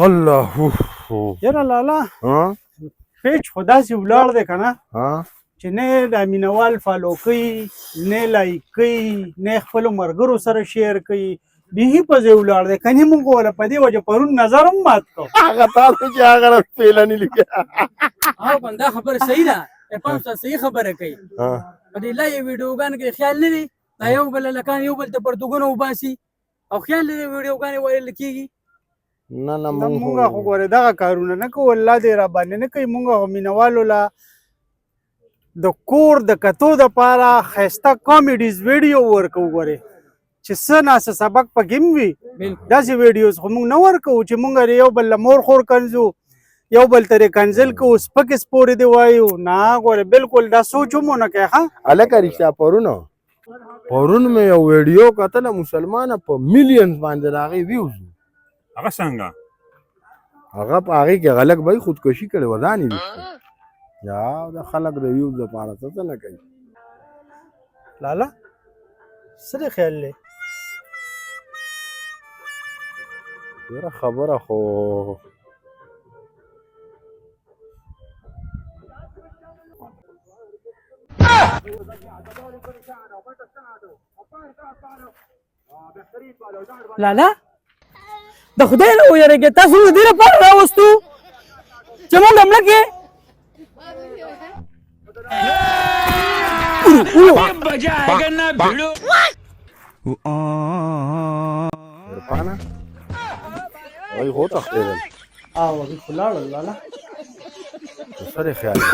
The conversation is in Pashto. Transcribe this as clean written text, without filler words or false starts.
الله یاره لالا ها پیج خو داسې ولاړ دی که نه ها چې نه دا مینوال فالو کوي نه لایک کوي نه خپلو ملګرو سره شیر کوي بیخي په ځای ولاړ دی که نه موږ وله په دې وجه پرون نظر هم مات کړو هغه تاسو چې هغه راز پیلنې لیکه دا خبره صحیح ده پام سره صحیح خبره کوي په دې لایو ویډیوګانو کې خیال نه دی دا یو بل لکان یو بل ته پرتګونه وباسي او خیال لري ویډیوګانې ویل کېږي نه نه مونږ خو ګورې دغه کارونه نه کوو الله دې را باندې نه کوي مونږ خو مینوالو له د کور د کتو دپاره ښایسته کامیډیز ویډیو ورکوو ګورې چې څه ناڅه سبق پکې هم وي داسې ویډیوز خو مونږ نه ورکوو چې مونږ یو بل له مور خور کنځو یو بل ته یې کنځل کوو سپکې سپورې دې وایو نه ګورې بالکل دا سوچ هم ونه کوې ښه هلکه رښتیا پرون مې یو ویډیو کتله مسلمانه په میلیونز باندې د هغې ویوز هغه څنګه هغه په هغې کې غلک به خودکشي کړې وه ځان یې ویښته یا د خلک د ویوز دپاره څه نه کوي لالا څه دې خیال دی یاره خبره خو لالا د خدای نه ویریږئ تاسو د دې لپاره راوستو چې موږ حمله کې عرفانه هغوی خو وتښتېدل هغوی خو لاړل لالا څه دې خیال دی